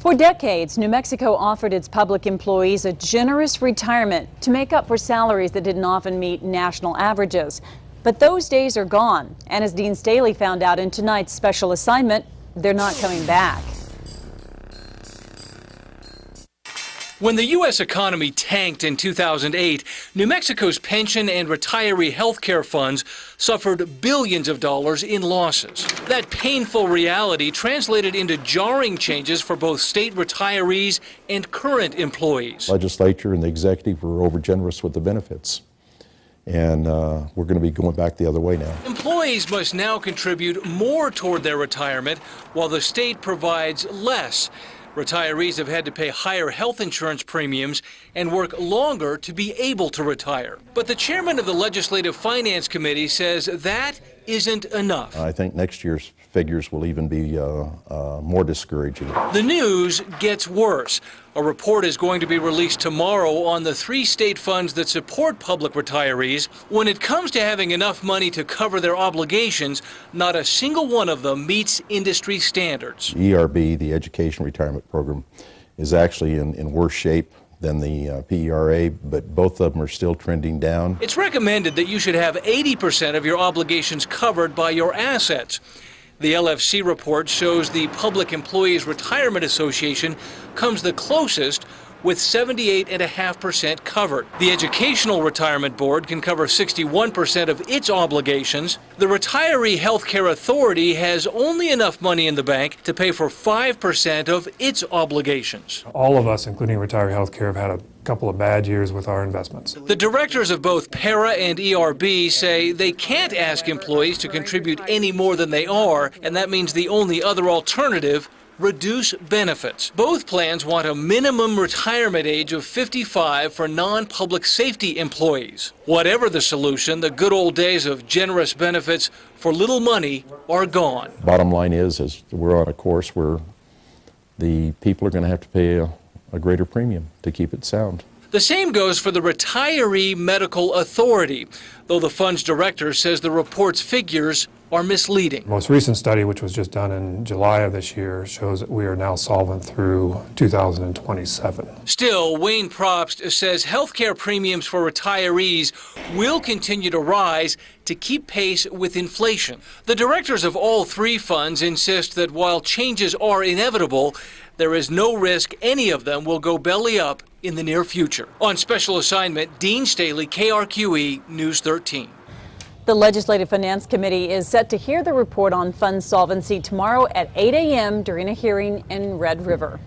For decades, New Mexico offered its public employees a generous retirement to make up for salaries that didn't often meet national averages. But those days are gone, and as Dean Staley found out in tonight's special assignment, they're not coming back. When the U.S. economy tanked in 2008, New Mexico's pension and retiree health care funds suffered billions of dollars in losses. That painful reality translated into jarring changes for both state retirees and current employees. Legislature and the executive were overgenerous with the benefits, and we're going to be going back the other way now. Employees must now contribute more toward their retirement, while the state provides less. Retirees have had to pay higher health insurance premiums and work longer to be able to retire. But the chairman of the Legislative Finance Committee says that isn't enough. I think next year's figures will even be more discouraging. The news gets worse. A report is going to be released tomorrow on the 3 state funds that support public retirees. When it comes to having enough money to cover their obligations, not a single one of them meets industry standards. ERB, the Education Retirement Program, is actually in worse shape than the PERA, but both of them are still trending down. It's recommended that you should have 80% of your obligations covered by your assets. The LFC report shows the Public Employees Retirement Association comes the closest with 78.5% covered. The Educational Retirement Board can cover 61% of its obligations. The Retiree Health Care Authority has only enough money in the bank to pay for 5% of its obligations. All of us, including Retiree Health Care, have had a couple of bad years with our investments. The directors of both PERA and ERB say they can't ask employees to contribute any more than they are, and that means the only other alternative: reduce benefits. Both plans want a minimum retirement age of 55 for non-public safety employees. Whatever the solution, the good old days of generous benefits for little money are gone. Bottom line is we're on a course where the people are going to have to pay a greater premium to keep it sound. The same goes for the Retiree Medical Authority, though the fund's director says the report's figures are misleading. The most recent study, which was just done in July of this year, shows that we are now solvent through 2027. Still, Wayne Probst says health care premiums for retirees will continue to rise to keep pace with inflation. The directors of all 3 funds insist that while changes are inevitable, there is no risk any of them will go belly up in the near future. On special assignment, Dean Staley, KRQE News 13. The Legislative Finance Committee is set to hear the report on fund solvency tomorrow at 8 a.m. during a hearing in Red River.